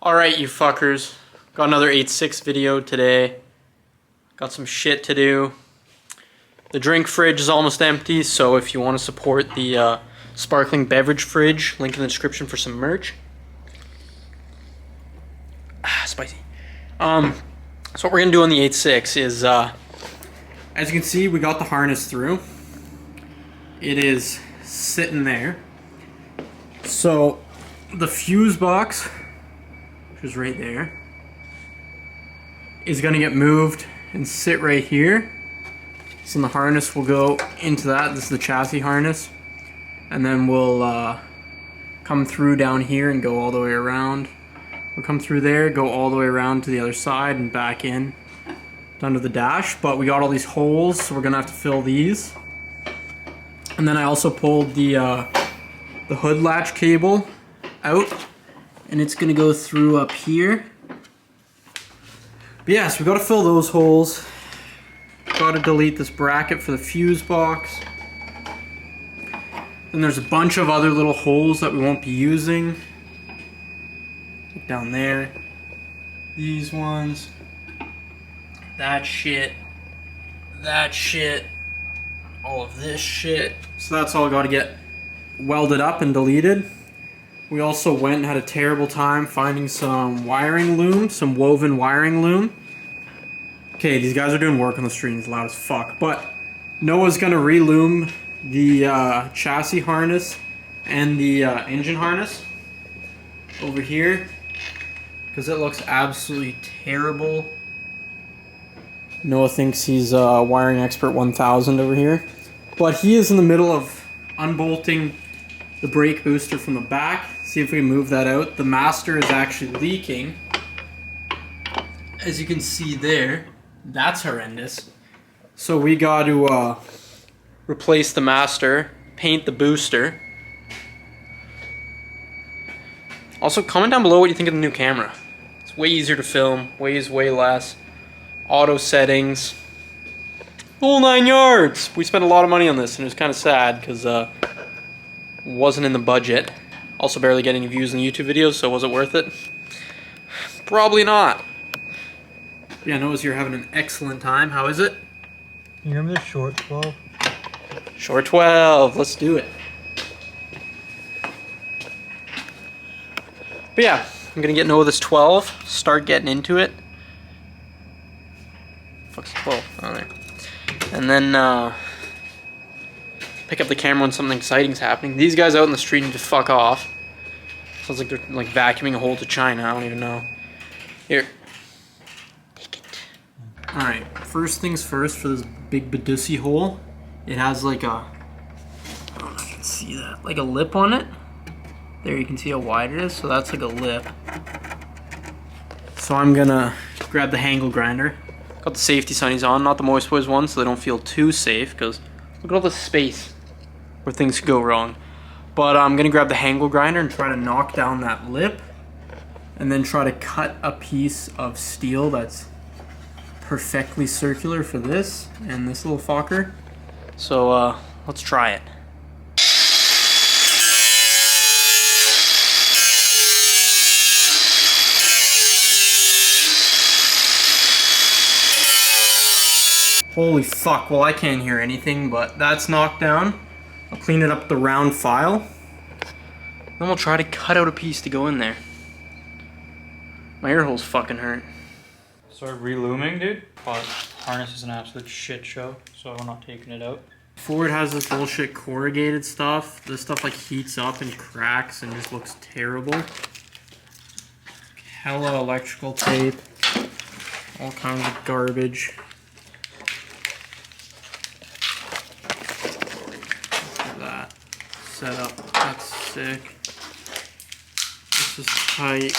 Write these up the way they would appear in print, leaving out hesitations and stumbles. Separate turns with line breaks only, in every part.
Alright, you fuckers. Got another 8.6 video today. Got some shit to do. The drink fridge is almost empty, so if you want to support the sparkling beverage fridge, link in the description for some merch. Spicy. So what we're gonna do on the 8.6 is, as you can see, we got the harness through. It is sitting there. So the fuse box, which is right there, is gonna get moved and sit right here. So the harness will go into that. This is the chassis harness. And then we'll come through down here and go all the way around. We'll come through there, go all the way around to the other side and back in down to the dash. But we got all these holes, so we're gonna have to fill these. And then I also pulled the hood latch cable out, and it's gonna go through up here. But yeah, so we gotta fill those holes. Gotta delete this bracket for the fuse box. Then there's a bunch of other little holes that we won't be using. Like down there. These ones. That shit. That shit. All of this shit. So that's all gotta get welded up and deleted. We also went and had a terrible time finding some wiring loom, some woven wiring loom. Okay, these guys are doing work on the street, it's loud as fuck. But Noah's gonna reloom the chassis harness and the engine harness over here because it looks absolutely terrible. Noah thinks he's wiring expert 1000 over here, but he is in the middle of unbolting the brake booster from the back. See if we can move that out. The master is actually leaking, as you can see there. That's horrendous. So we got to replace the master, paint the booster. Also, comment down below what you think of the new camera. It's way easier to film, weighs way less. Auto settings. Whole 9 yards! We spent a lot of money on this, and it was kind of sad because it wasn't in the budget. Also barely getting any views in the YouTube videos, so was it worth it? Probably not. Yeah, Noah's here having an excellent time. How is it?
You remember the short 12?
Short 12. Let's do it. But yeah, I'm gonna get Noah this 12. Start getting into it. Fuck's 12 on there. And then pick up the camera when something exciting's happening. These guys out in the street need to fuck off. Sounds like they're like vacuuming a hole to China. I don't even know. Here. Alright, first things first for this big Badusi hole. It has like a, I don't know if you can see that, like a lip on it. There you can see how wide it is, so that's like a lip. So I'm gonna grab the angle grinder. Got the safety sunnies on, not the Moist Boys ones, so they don't feel too safe, because look at all the space where things could go wrong. But I'm gonna grab the angle grinder and try to knock down that lip, and then try to cut a piece of steel that's perfectly circular for this and this little fucker. So let's try it. Holy fuck, well I can't hear anything, but that's knocked down. I'll clean it up with the round file. Then we'll try to cut out a piece to go in there. My ear holes fucking hurt.
Start relooming, dude. But harness is an absolute shit show, so I'm not taking it out.
Ford has this bullshit corrugated stuff. This stuff like heats up and cracks and just looks terrible. Hella electrical tape. All kinds of garbage. Look at that. Setup. That's sick. This is tight.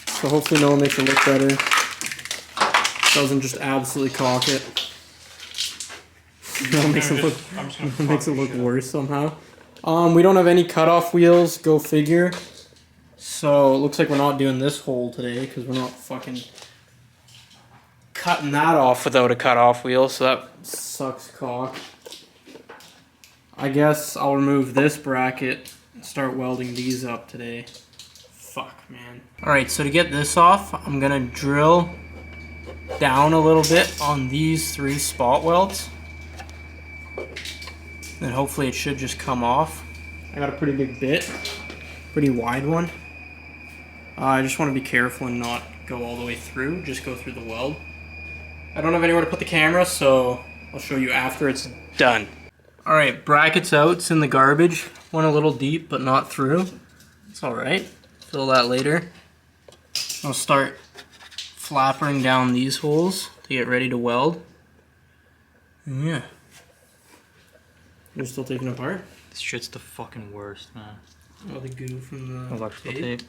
So hopefully no one makes it look better. Doesn't just absolutely cock it. No, makes it look worse somehow. We don't have any cutoff wheels, go figure. So it looks like we're not doing this hole today because we're not fucking cutting that off without a cutoff wheel, so that sucks cock. I guess I'll remove this bracket and start welding these up today. fuck, man. Alright, so to get this off, I'm gonna drill down a little bit on these 3 spot welds. Then hopefully it should just come off. I got a pretty big bit, pretty wide one. I just want to be careful and not go all the way through, just go through the weld. I don't have anywhere to put the camera, so I'll show you after it's done. Alright, brackets out, it's in the garbage. Went a little deep, but not through. It's alright, fill that later. I'll start flappering down these holes to get ready to weld. And yeah. You're still taking it apart?
This shit's the fucking worst, man.
Oh, the goo from the
electrical tape.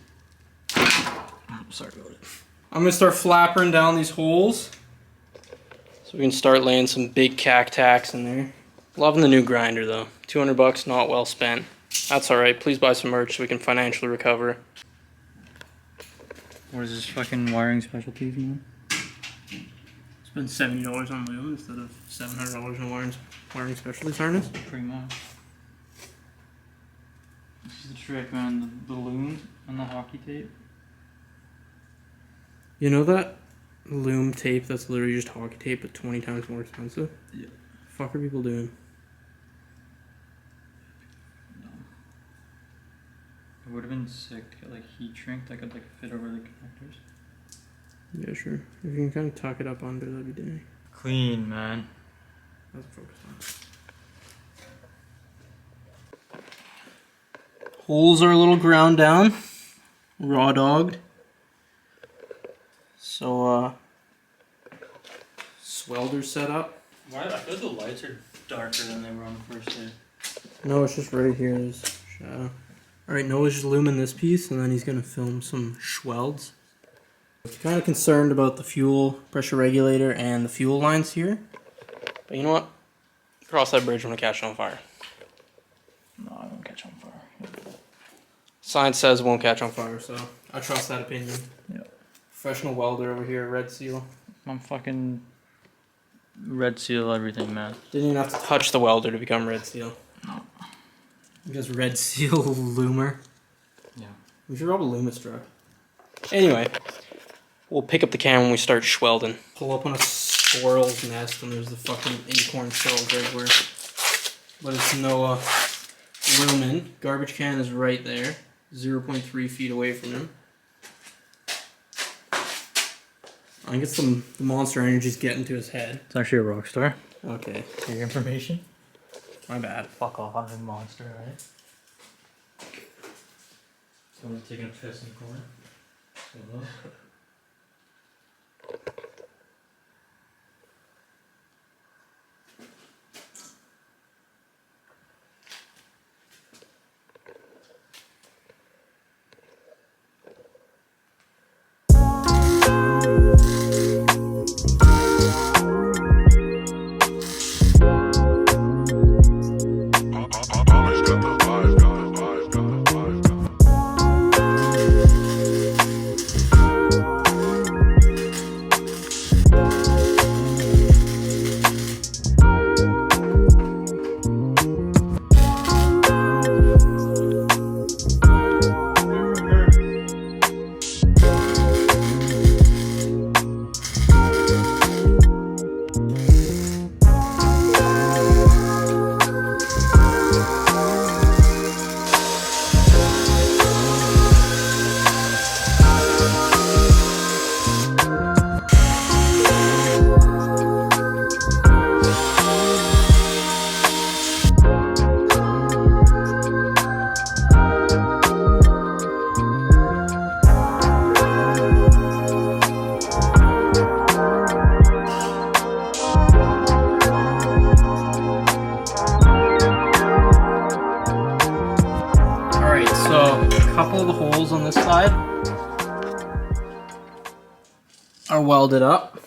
Sorry about it.
I'm gonna start flapping down these holes so we can start laying some big cack tacks in there. Loving the new grinder though. 200 bucks, not well spent. That's alright. Please buy some merch so we can financially recover.
What is this fucking wiring specialties, man?
Spend $70 on loom instead of $700 on wiring specialties harness.
Pretty much. This is the trick, man. The loom and the hockey tape.
You know that loom tape that's literally just hockey tape but 20 times more expensive?
Yeah.
The fuck are people doing?
No. It would have been sick to get like heat shrink that could like fit over the connectors.
Yeah, sure. If you can kind of tuck it up under, that'd be dang.
Clean, man.
That's focus on. Holes are a little ground down, raw dogged. So, swelder set up.
Why? I feel like the lights are darker than they were on the first day.
No, it's just right here. There's shadow. Alright, Noah's just looming this piece, and then he's going to film some schwelds. I'm kind of concerned about the fuel pressure regulator and the fuel lines here. But you know what? Cross that bridge when it catches on fire.
No, I won't catch on fire.
Science says it won't catch on fire, so I trust that opinion.
Yeah.
Professional welder over here, Red Seal.
I'm fucking Red Seal everything, man.
Didn't even have to touch the welder to become Red Seal.
No.
Because Red Seal loomer.
Yeah.
We should rob a Loomis truck. Anyway, we'll pick up the camera when we start schwelding. Pull up on a squirrel's nest and there's the fucking acorn shells everywhere. But it's no lumen. Garbage can is right there. 0.3 feet away from him. I think it's the Monster Energy's getting to his head.
It's actually a rock star.
Okay.
For your information.
My bad.
Fuck off, I'm a monster, right? Someone's taking a piss in the corner. couple of the holes on this side are welded up.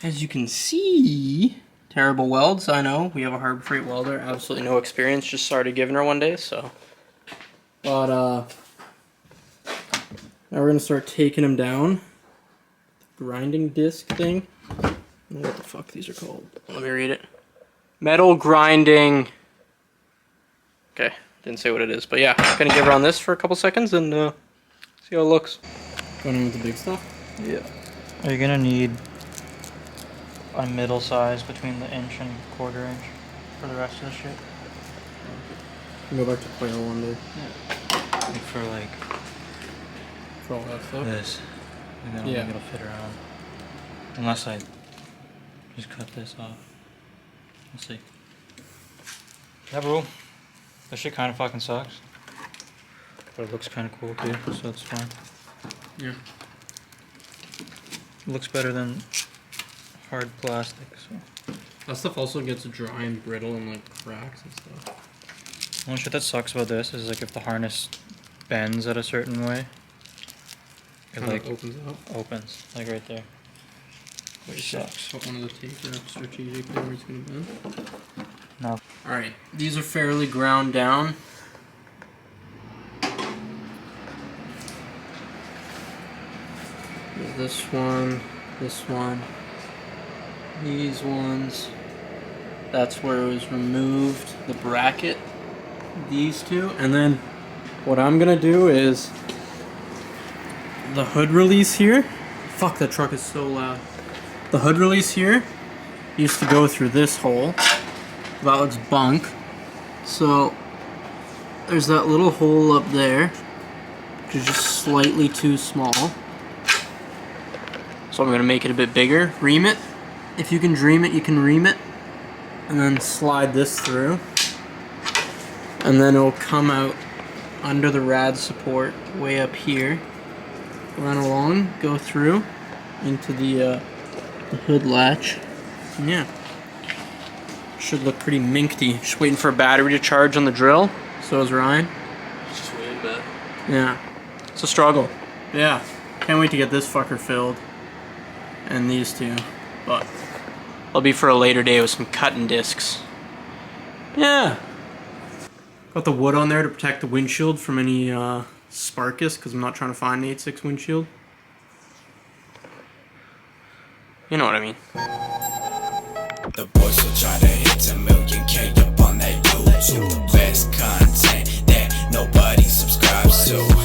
As you can see, terrible welds, I know. We have a Harbor Freight welder, absolutely no experience, just started giving her one day, so. But, now we're gonna start taking them down. Grinding disc thing. I don't know what the fuck these are called. Let me read it. Metal grinding. Okay, didn't say what it is. But yeah, gonna give her on this for a couple seconds and see how it looks.
Going in with the big stuff?
Yeah. You're gonna need a middle size between the inch and quarter inch for the rest of the shit.
Go back to player one day.
Yeah. Like for like
For all that stuff?
this. And then I don't think it'll fit around. Unless I just cut this off. Let's see. Yeah, bro. This shit kind of fucking sucks. But it looks kind of cool too, so it's fine.
Yeah.
It looks better than hard plastic, so.
That stuff also gets dry and brittle and like cracks and stuff.
One shit that sucks about this is like if the harness bends at a certain way, it
Kinda
like
opens up.
like right there. Which
Shit.
sucks.
Put one of the taper up strategically where it's gonna bend.
No.
Alright, these are fairly ground down. There's this one, these ones. That's where it was removed, the bracket, these two. And then what I'm gonna do is the hood release here. Fuck, that truck is so loud. The hood release here used to go through this hole. That looks bunk. So there's that little hole up there, which is just slightly too small. So I'm gonna make it a bit bigger. Ream it. If you can dream it, you can ream it. And then slide this through. And then it'll come out under the rad support way up here. Run along, go through into the hood latch. And yeah. Should look pretty minky. Just waiting for a battery to charge on the drill. So is Ryan.
Just waiting, man.
Yeah. It's a struggle. Yeah. Can't wait to get this fucker filled. And these two. But it'll be for a later day with some cutting discs. Yeah. Got the wood on there to protect the windshield from any sparkus, because I'm not trying to find an 86 windshield. You know what I mean.
The boys will try to hit a million K up on that YouTube. The best content that nobody subscribes to.